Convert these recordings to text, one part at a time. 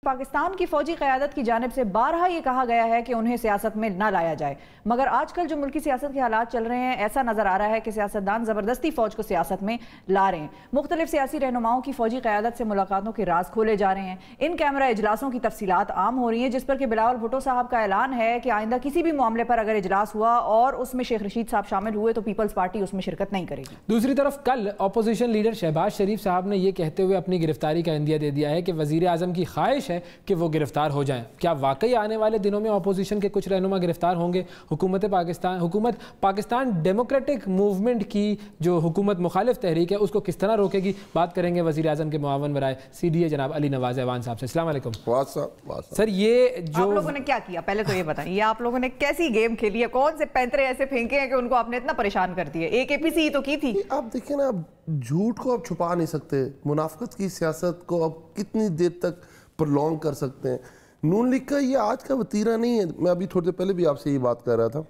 پاکستان کی فوجی قیادت کی جانب سے بارہا یہ کہا گیا ہے کہ انہیں سیاست میں نہ لایا جائے، مگر آج کل جو ملکی سیاست کے حالات چل رہے ہیں ایسا نظر آ رہا ہے کہ سیاستدان زبردستی فوج کو سیاست میں لا رہے ہیں۔ مختلف سیاسی رہنماؤں کی فوجی قیادت سے ملاقاتوں کے راز کھولے جا رہے ہیں، ان کیمرہ اجلاسوں کی تفصیلات عام ہو رہی ہیں، جس پر کہ بلاول بھٹو صاحب کا اعلان ہے کہ آئندہ کسی بھی معاملے پر اگر اجلاس ہوا اور اس میں شیخ رشید صاحب شامل ہوئے تو پیپلز پارٹی اس میں شرکت نہیں کرے گی۔ دوسری طرف کل اپوزیشن لیڈر شہباز شریف صاحب نے یہ کہتے ہوئے اپنی گرفتاری کا عندیہ دے دیا ہے کہ وزیر اعظم کی خواہش ہے کہ وہ گرفتار ہو جائیں۔ کیا واقعی آنے والے دنوں میں اپوزیشن کے کچھ رہنما گرفتار ہوں گے؟ حکومت پاکستان ڈیموکریٹک موومنٹ کی جو حکومت مخالف تحریک ہے اس کو کس طرح روکے گی؟ بات کریں گے وزیر اعظم کے معاون برائے CDA جناب علی نواز ایوان صاحب سے۔ السلام علیکم سر۔ یہ جو آپ لوگوں نے کیا کیا پہلے تو یہ بتائیں، یہ آپ لوگوں نے کیسی گیم کھیلی ہے؟ کون سے پینترے ایسے پھینکے ہیں کہ ان کو آپ نے اتنا پریشان کر دیا؟ AKPC تو کی تھی۔ آپ دیکھیں نا، جھوٹ کو آپ چھپا نہیں سکتے، منافقت کی سیاست کو آپ کتنی دیر تک پرلونگ کر سکتے ہیں؟ نون لیگ کا یہ آج کا وتیرہ نہیں ہے۔ میں ابھی تھوڑی دیر پہلے بھی آپ سے یہ بات کر رہا تھا،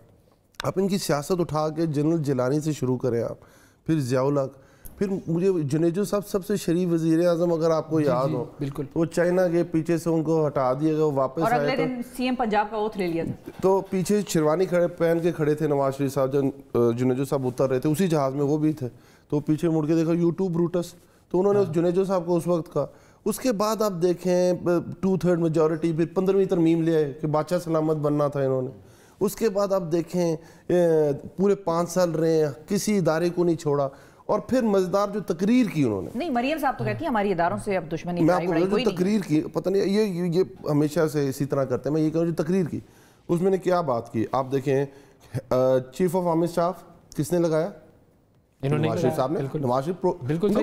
آپ ان کی سیاست اٹھا کے جنرل جیلانی سے شروع کریں آپ، پھر ضیاء الحق، پھر مجھے جنیجو صاحب سب سے شریف وزیر اعظم اگر آپ کو یاد ہو، وہ چائنا کے پیچھے سے ان کو ہٹا دیا گیا، واپس اور آئے اگلے دن CM پنجاب کا اوتھ لے لیا تھا، تو پیچھے شیروانی پہن کے کھڑے تھے نواز شریف صاحب، جب جنیجو صاحب اتر رہے تھے اسی جہاز میں وہ بھی تھے، تو پیچھے مڑ کے دیکھا یوٹیوب روٹس، تو انہوں نے جنیجو صاحب کو اس وقت کہا۔ اس کے بعد آپ دیکھیں 2/3 میجورٹی، پھر 15ویں ترمیم لے آئے کہ بادشاہ سلامت بننا تھا انہوں نے۔ اس کے بعد آپ دیکھیں پورے 5 سال رہے ہیں، کسی ادارے کو نہیں چھوڑا، اور پھر مزیدار جو تقریر کی انہوں نے، نہیں مریم صاحب تو کہتی ہیں ہماری اداروں سے اب دشمنی، میں آپ کو جو تقریر کی، پتہ نہیں یہ ہمیشہ سے اسی طرح کرتے ہیں، میں یہ کہوں جو تقریر کی اس میں نے کیا بات کی، آپ دیکھیں چیف آف آرمی اسٹاف کس نے لگایا؟ نواز شریف صاحب نے۔ نواز شریف پروگریٹو تھا،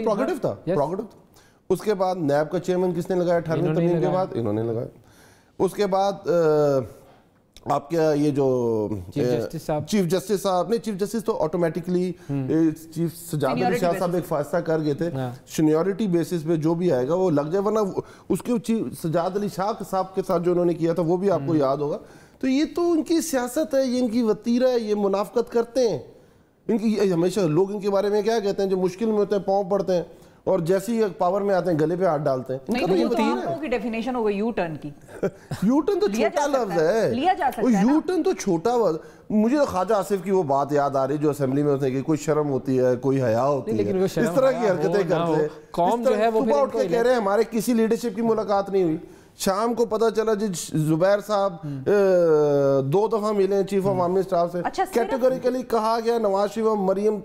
پروگریٹو تھا۔ اس کے بعد نیب کا چیئرمین کس نے لگایا 18ویں ترمیم کے بعد؟ انہوں نے لگایا۔ اس کے بعد آپ کیا یہ جو چیف جسٹس صاحب نے، چیف جسٹس تو آٹومیٹکلی چیف سجاد علی شاہ صاحب ایک فیصلہ کر گئے تھے سینیورٹی بیسس پہ جو بھی آئے گا وہ لگ جائے، ورنہ اس کے چیف سجاد علی شاہ صاحب کے ساتھ جو انہوں نے کیا تھا وہ بھی آپ کو یاد ہوگا۔ تو یہ تو ان کی سیاست ہے، یہ ان کی وتیرہ ہے، یہ منافقت کرتے ہیں۔ ان کی ہمیشہ لوگ ان کے بارے میں کیا کہتے ہیں؟ جو مشکل میں ہوتے ہیں پاؤں پڑتے ہیں، اور جیسے ہی پاور میں آتے ہیں گلے پہ ہاتھ ڈالتے ہیں۔ نہیں تو آپ لوگوں کی ڈیفینیشن ہو گئی یو ٹرن کی۔ یو ٹرن تو چھوٹا لفظ ہے، لیا جا سکتا ہے، یو ٹرن تو چھوٹا لفظ۔ مجھے خواجہ آصف کی وہ بات یاد آ رہی جو اسمبلی میں ہوتے ہیں کہ کوئی شرم ہوتی ہے، کوئی حیا ہوتی ہے، اس طرح کی حرکتیں کرتے ہیں۔ قوم جو ہے وہ صبح اٹھ کے کہہ رہے ہیں ہمارے کسی لیڈرشپ کی ملاقات نہیں ہوئی، شام کو پتہ چلا جی زبیر صاحب 2 دفعہ ملے ہیں چیف آف آرمی اسٹاف سے، کیٹیگوریکلی کہا گیا نواز شریف اور مریم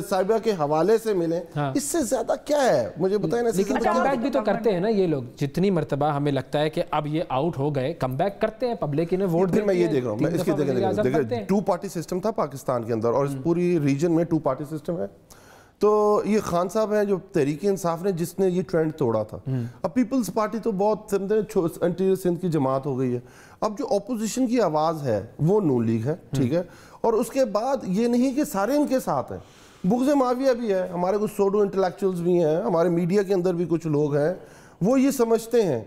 صاحبہ کے حوالے سے ملیں، اس سے زیادہ کیا ہے؟ مجھے بتائیں نا۔ لیکن کم بیک بھی تو کرتے ہیں نا یہ لوگ، جتنی مرتبہ ہمیں لگتا ہے کہ اب یہ آؤٹ ہو گئے، کم بیک کرتے ہیں، پبلک انہیں ووٹ دیتی ہے۔ میں یہ دیکھ رہا ہوں، میں اس کی دیکھیں 2 پارٹی سسٹم تھا پاکستان کے اندر، اور اس پوری ریجن میں 2 پارٹی سسٹم ہے۔ تو یہ خان صاحب ہیں جو تحریک انصاف نے جس نے یہ ٹرینڈ توڑا تھا۔ اب پیپلز پارٹی تو بہت انٹیریئر سندھ کی جماعت ہو گئی ہے، اب جو اپوزیشن کی آواز ہے وہ نون لیگ ہے، ٹھیک ہے، اور اس کے بعد یہ نہیں کہ سارے ان کے ساتھ ہیں، بغض معاویہ بھی ہے، ہمارے کچھ سوڈو انٹلیکچوئلز بھی ہیں، ہمارے میڈیا کے اندر بھی کچھ لوگ ہیں، وہ یہ سمجھتے ہیں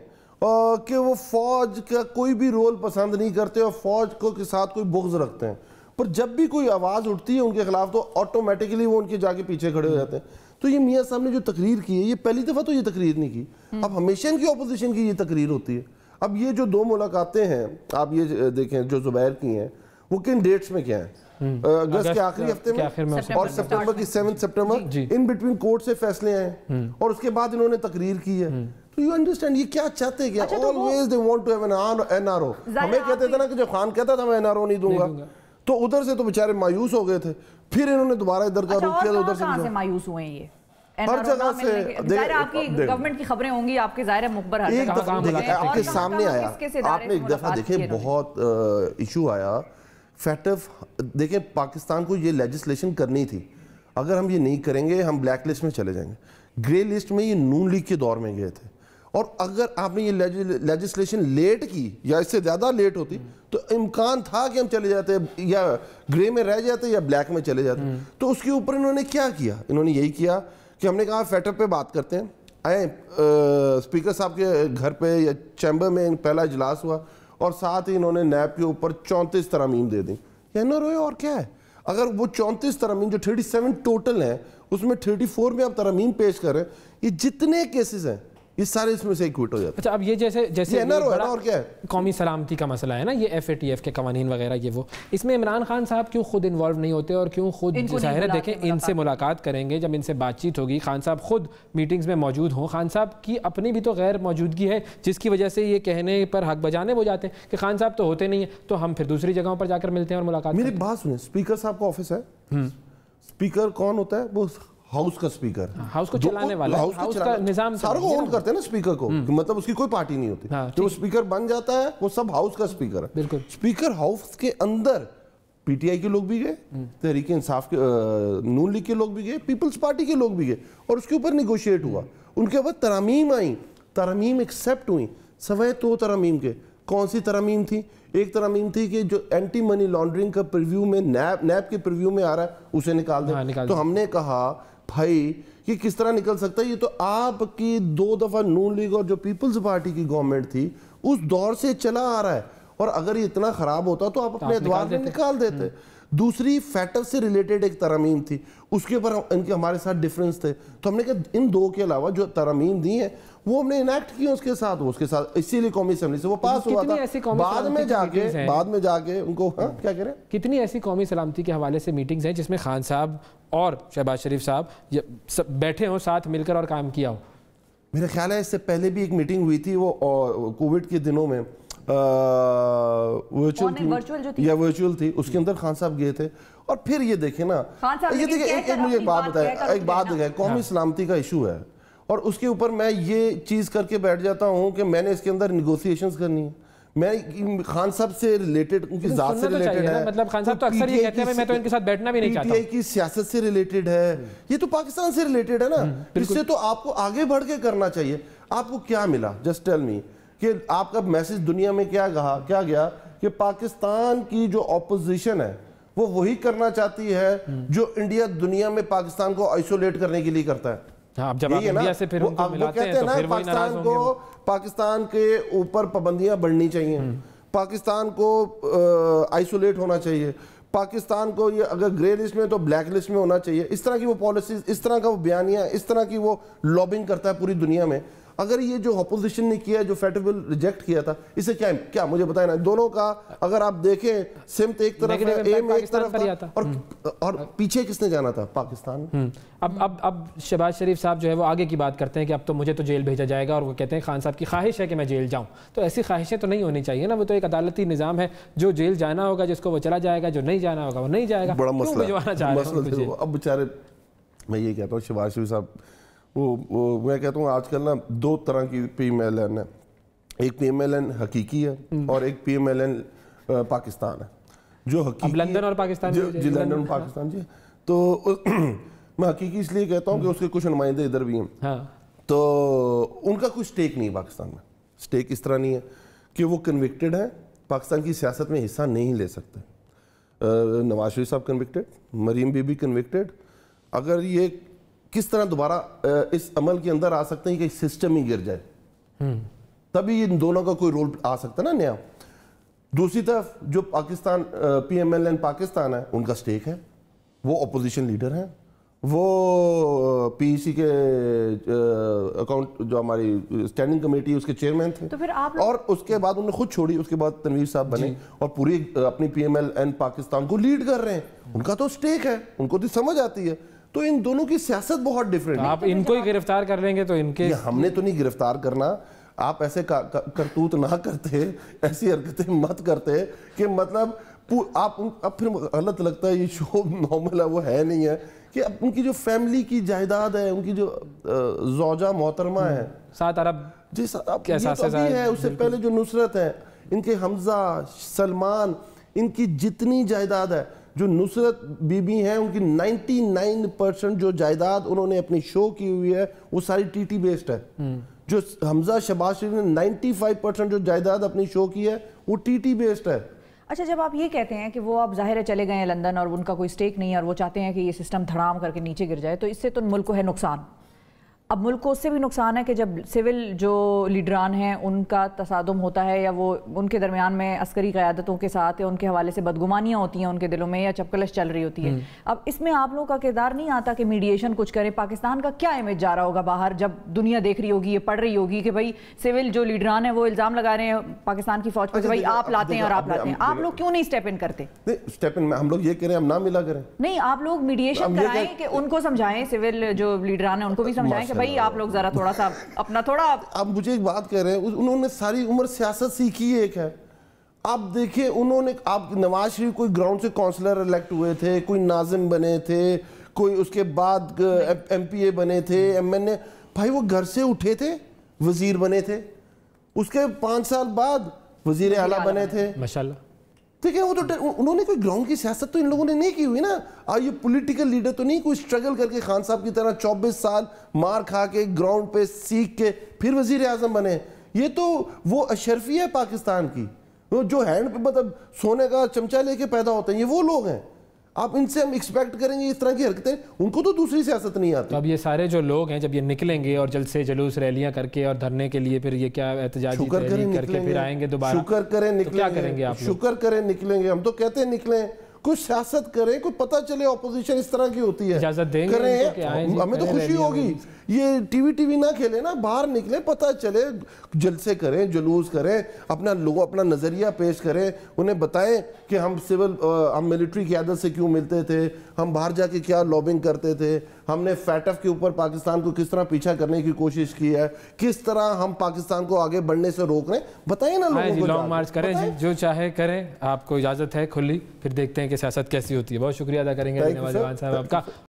کہ وہ فوج کا کوئی بھی رول پسند نہیں کرتے اور فوج کو کے ساتھ کوئی بغض رکھتے ہیں، پر جب بھی کوئی آواز اٹھتی ہے ان کے خلاف تو آٹومیٹکلی وہ ان کے جا کے پیچھے کھڑے ہو جاتے ہیں۔ تو یہ میاں صاحب نے جو تقریر کی ہے، یہ پہلی دفعہ تو یہ تقریر نہیں کی، اب ہمیشہ ان کی اپوزیشن کی یہ تقریر ہوتی ہے۔ اب یہ جو 2 ملاقاتیں ہیں آپ یہ دیکھیں جو زبیر کی ہیں، وہ کن ڈیٹس میں کیا ہیں؟ اگست کے آخری ہفتے میں اور سپٹمبر کی 7 سپٹمبر، ان بٹوین کورٹ سے فیصلے آئے ہیں، اور اس کے بعد انہوں نے تقریر کی ہے۔ تو یو انڈرسٹینڈ یہ کیا چاہتے ہیں؟ کیا always they want to have an NRO۔ ہمیں کہتے تھے نا کہ جو خان کہتا تھا میں NRO نہیں دوں گا، تو ادھر سے تو بیچارے مایوس ہو گئے تھے، پھر انہوں نے دوبارہ ادھر کا رخ کیا تو ادھر سے کہاں سے مایوس ہوئے ہیں؟ یہ ہر جگہ سے ظاہر آپ کی گورنمنٹ کی خبریں ہوں گی، آپ کے ظاہر مخبر ہر ایک دفعہ آپ کے سامنے آیا، آپ نے ایک دفعہ دیکھیں بہت ایشو آیا فیٹف، دیکھیں پاکستان کو یہ لیجسلیشن کرنی تھی، اگر ہم یہ نہیں کریں گے ہم بلیک لسٹ میں چلے جائیں گے۔ گرے لسٹ میں یہ نون لیگ کے دور میں گئے تھے، اور اگر آپ نے یہ لیجسلیشن لیٹ کی یا اس سے زیادہ لیٹ ہوتی تو امکان تھا کہ ہم چلے جاتے یا گرے میں رہ جاتے یا بلیک میں چلے جاتے۔ تو اس کے اوپر انہوں نے کیا کیا؟ انہوں نے یہی کیا کہ ہم نے کہا فیٹر پہ بات کرتے ہیں، آئے اسپیکر صاحب کے گھر پہ یا چیمبر میں پہلا اجلاس ہوا، اور ساتھ ہی انہوں نے نیب کے اوپر 34 ترامیم دے دیں۔ یہ نہ روئے اور کیا ہے؟ اگر وہ 34 ترامیم جو 37 ٹوٹل ہیں اس میں 34 میں آپ ترامیم پیش کر رہے ہیں، یہ جتنے کیسز ہیں یہ سارے اس میں سے ایکوٹ ہو جاتے ہیں. اچھا اب یہ جیسے اور کیا ہے قومی سلامتی کا مسئلہ ہے نا, یہ FATF کے قوانین وغیرہ یہ وہ, اس میں عمران خان صاحب کیوں خود انوالو نہیں ہوتے اور کیوں خود ظاہر ہے دیکھیں ان سے ملاقات کریں گے, جب ان سے بات چیت ہوگی, خان صاحب خود میٹنگز میں موجود ہوں, خان صاحب کی اپنی بھی تو غیر موجودگی ہے جس کی وجہ سے یہ کہنے پر حق بجانے ہو جاتے ہیں کہ خان صاحب تو ہوتے نہیں ہیں, تو ہم پھر دوسری جگہوں پر جا کر ملتے ہیں اور ملاقات. میری بات سنیں, اسپیکر صاحب کا آفس ہے, اسپیکر کون ہوتا ہے؟ وہ ہاؤس کا اسپیکر, ہاؤس کو چلانے والا, ہاؤس کا نظام ساروں کو اون کرتے ہیں نا اسپیکر کو, مطلب اس کی کوئی پارٹی نہیں ہوتی, جو اسپیکر بن جاتا ہے وہ سب ہاؤس کا اسپیکر ہے. بالکل, اسپیکر ہاؤس کے اندر پی ٹی آئی کے لوگ بھی گئے, تحریک انصاف کے نون لیگ کے لوگ بھی گئے, پیپلز پارٹی کے لوگ بھی گئے, اور اس کے اوپر نیگوشیٹ ہوا. ان کے بعد ترامیم آئیں, ترامیم ایکسیپٹ ہوئیں, سوائے 2 ترامیم کے. کون سی ترامیم تھی؟ ایک ترامیم تھی کہ جو اینٹی منی لانڈرنگ کا پریویو میں نیب کے پریویو میں آ رہا ہے اسے نکال دیں. تو ہم نے کہا بھائی یہ کس طرح نکل سکتا ہے, یہ تو آپ کی 2 دفعہ نون لیگ اور جو پیپلز پارٹی کی گورنمنٹ تھی اس دور سے چلا آ رہا ہے, اور اگر یہ اتنا خراب ہوتا تو آپ اپنے ادوار میں نکال دیتے. دوسری فیٹر سے ریلیٹڈ ایک ترامیم تھی, اس کے اوپر ان کے ہمارے ساتھ ڈیفرنس تھے, تو ہم نے کہا ان 2 کے علاوہ جو ترامیم دی ہیں وہ ہم نے انیکٹ کی اس کے ساتھ, اسی لیے قومی اسمبلی سے وہ پاس ہوا تھا. بعد میں جا کے ان کو کیا کہہ رہے ہیں, کتنی ایسی قومی سلامتی کے حوالے سے میٹنگز ہیں جس میں خان صاحب اور شہباز شریف صاحب بیٹھے ہوں ساتھ مل کر اور کام کیا ہو. میرا خیال ہے اس سے پہلے بھی ایک میٹنگ ہوئی تھی, وہ کووڈ کے دنوں میں ورچوئل تھی, اس کے اندر خان صاحب گئے تھے. اور پھر یہ دیکھیں نا, یہ دیکھیں مجھے ایک بات بتائے, قومی سلامتی کا ایشو ہے اور اس کے اوپر میں یہ چیز کر کے بیٹھ جاتا ہوں کہ میں نے اس کے اندر نیگوسیشنز کرنی ہے. میں خان صاحب سے ریلیٹڈ, ان کی ذات سے ریلیٹڈ ہے, مطلب خان صاحب تو اکثر یہ کہتے ہیں میں تو ان کے ساتھ بیٹھنا بھی نہیں چاہتا. پی ٹی آئی کی سیاست سے ریلیٹڈ ہے, یہ تو پاکستان سے ریلیٹڈ ہے نا, اس سے تو آپ کو آگے بڑھ کے کرنا چاہیے. آپ کو کیا ملا, جسٹ ٹیل می, کہ آپ کا میسج دنیا میں کیا گیا کہ پاکستان کی جو اپوزیشن ہے وہ وہی کرنا چاہتی ہے جو انڈیا دنیا میں پاکستان کو آئسولیٹ کرنے کے لیے کرتا ہے. اب جب آپ انڈیا سے پھر ان کو ملاتے ہیں تو پھر وہی ناراض ہوں گے. پاکستان کے اوپر پابندیاں بڑھنی چاہیے, پاکستان کو آئسولیٹ ہونا چاہیے, پاکستان کو یہ اگر گرے لسٹ میں تو بلیک لسٹ میں ہونا چاہیے. اس طرح کی وہ پالیسیز, اس طرح کا وہ بیانیہ, اس طرح کی وہ لابنگ کرتا ہے پوری دنیا میں. اگر یہ جو اپوزیشن نے کیا, جو فیڈرل بل ریجیکٹ کیا تھا, اسے کیا مجھے بتائیں نا, دونوں کا اگر آپ دیکھیں سمت ایک طرف ہے, ایم ایک طرف تھا, اور پیچھے کس نے جانا تھا, پاکستان. اب شہباز شریف صاحب جو ہے وہ آگے کی بات کرتے ہیں کہ اب تو مجھے تو جیل بھیجا جائے گا, اور وہ کہتے ہیں خان صاحب کی خواہش ہے کہ میں جیل جاؤں. تو ایسی خواہشیں تو نہیں ہونی چاہیے نا, وہ تو ایک عدالتی نظام ہے, جو جیل جانا ہوگا جس کو وہ چلا جائے گا, جو نہیں جانا ہوگا وہ نہیں جائے گا. بڑا مسئلہ. اب بیچارے, میں یہ کہتا ہوں شہباز شریف صاحب, وہ میں کہتا ہوں آج کل نا 2 طرح کی پی ایم ایل این ہے, ایک پی ایم ایل این حقیقی ہے اور ایک P M L N Pakistan ہے. جو حقیقی لندن اور پاکستان, جی لندن اور پاکستان, جی تو میں حقیقی اس لیے کہتا ہوں کہ اس کے کچھ نمائندے ادھر بھی ہیں, تو ان کا کوئی سٹیک نہیں ہے پاکستان میں. سٹیک اس طرح نہیں ہے کہ وہ کنوکٹڈ ہیں, پاکستان کی سیاست میں حصہ نہیں لے سکتے. Nawaz Sharif Sahab convicted, Maryam Bibi convicted. اگر یہ کس طرح دوبارہ اس عمل کے اندر آ سکتے ہیں کہ سسٹم ہی گر جائے, تبھی ان دونوں کا کوئی رول آ سکتا ہے نا نیا. دوسری طرف جو Pakistan P M L N Pakistan ہے, ان کا سٹیک ہے, وہ اپوزیشن لیڈر ہیں, وہ پی ای سی کے اکاؤنٹ جو ہماری اسٹینڈنگ کمیٹی اس کے چیئرمین تھے, اور اس کے بعد انہوں نے خود چھوڑی, اس کے بعد تنویر صاحب بنے اور پوری اپنی P M L N Pakistan کو لیڈ کر رہے ہیں. ان کا تو سٹیک ہے, ان کو تو سمجھ آتی ہے. تو ان دونوں کی سیاست بہت ڈیفرنٹ ہے. آپ ان کو ہی گرفتار کر لیں گے تو ان کے, ہم نے تو نہیں گرفتار کرنا, آپ ایسے کرتوت نہ کرتے, ایسی حرکتیں مت کرتے کہ مطلب آپ پھر غلط لگتا ہے, یہ شو نارمل ہے وہ ہے نہیں ہے, کہ ان کی جو فیملی کی جائیداد ہے, ان کی جو زوجہ محترمہ ہے 7 ارب جی ہے, اس سے پہلے جو نصرت ہے, ان کے حمزہ, سلمان, ان کی جتنی جائیداد ہے, جو نصرت بی بی ہیں ان کی 99% جو جائیداد انہوں نے اپنی شو کی ہوئی ہے وہ ساری ٹی ٹی بیسڈ ہے. جو حمزہ شہباز شریف نے 95% جو جائیداد اپنی شو کی ہے وہ ٹی ٹی بیسڈ ہے. اچھا, جب آپ یہ کہتے ہیں کہ وہ اب ظاہر ہے چلے گئے ہیں لندن اور ان کا کوئی سٹیک نہیں ہے اور وہ چاہتے ہیں کہ یہ سسٹم دھڑام کر کے نیچے گر جائے, تو اس سے تو ملک کو ہے نقصان. اب ملک کو اس سے بھی نقصان ہے کہ جب سول جو لیڈران ہیں ان کا تصادم ہوتا ہے یا وہ ان کے درمیان میں عسکری قیادتوں کے ساتھ یا ان کے حوالے سے بدگمانیاں ہوتی ہیں ان کے دلوں میں یا چپکلش چل رہی ہوتی ہے. اب اس میں آپ لوگوں کا کردار نہیں آتا کہ میڈیشن کچھ کرے؟ پاکستان کا کیا امیج جا رہا ہوگا باہر جب دنیا دیکھ رہی ہوگی, یہ پڑھ رہی ہوگی کہ بھائی سول جو لیڈران ہیں وہ الزام لگا رہے ہیں پاکستان کی فوج پہ کہ بھائی آپ لاتے ہیں اور آپ لاتے ہیں. آپ لوگ کیوں نہیں اسٹیپ ان کرتے؟ اسٹیپ ان ہم لوگ یہ کریں, ہم نہ ملا کریں. نہیں, آپ لوگ میڈیشن کرائیں کہ ان کو سمجھائیں, سول جو لیڈران ہیں ان کو بھی سمجھائیں کہ بھائی آپ لوگ ذرا تھوڑا سا اپنا تھوڑا. آپ مجھے ایک بات کہہ رہے ہیں, انہوں نے ساری عمر سیاست سیکھی ایک ہے. آپ دیکھیں انہوں نے, آپ نواز شریف کوئی گراؤنڈ سے کونسلر الیکٹ ہوئے تھے, کوئی ناظم بنے تھے, کوئی اس کے بعد ایم پی اے بنے تھے, ایم این اے. بھائی وہ گھر سے اٹھے تھے, وزیر بنے تھے, اس کے 5 سال بعد وزیر اعلیٰ بنے تھے. ماشاءاللہ. ٹھیک ہے, وہ تو انہوں نے کوئی گراؤنڈ کی سیاست تو ان لوگوں نے نہیں کی ہوئی نا. یہ پولیٹیکل لیڈر تو نہیں کوئی اسٹرگل کر کے خان صاحب کی طرح 24 سال مار کھا کے گراؤنڈ پہ سیکھ کے پھر وزیر اعظم بنے. یہ تو وہ اشرفی ہے پاکستان کی, جو ہینڈ پہ مطلب سونے کا چمچہ لے کے پیدا ہوتے ہیں, یہ وہ لوگ ہیں. آپ ان سے ہم ایکسپیکٹ کریں گے اس طرح کی حرکتیں, ان کو تو دوسری سیاست نہیں آتی. اب یہ سارے جو لوگ ہیں جب یہ نکلیں گے اور جلسے جلوس ریلیاں کر کے اور دھرنے کے لیے پھر یہ کیا احتجاجی تحریک کر کے پھر آئیں گے دوبارہ, شکر کریں نکلیں گے, کیا کریں گے آپ؟ شکر کریں نکلیں گے. ہم تو کہتے ہیں نکلیں, کچھ سیاست کریں, کوئی پتہ چلے اپوزیشن اس طرح کی ہوتی ہے, اجازت دیں گے کریں, ہمیں تو خوشی ہوگی. یہ ٹی وی نہ کھیلیں نا, باہر نکلیں, پتہ چلے, جلسے کریں, جلوس کریں, اپنا لوگوں اپنا نظریہ پیش کریں, انہیں بتائیں کہ ہم ہم ملٹری قیادت سے کیوں ملتے تھے, ہم باہر جا کے کیا لابنگ کرتے تھے, ہم نے فیٹف کے اوپر پاکستان کو کس طرح پیچھا کرنے کی کوشش کی ہے, کس طرح ہم پاکستان کو آگے بڑھنے سے روک رہے ہیں, بتائیں نا لوگوں کو. لانگ مارچ کریں جی, جو چاہے کریں, آپ کو اجازت ہے کھلی, پھر دیکھتے ہیں کہ سیاست کیسی ہوتی ہے. بہت شکریہ ادا کریں گے نواز صاحب آپ کا.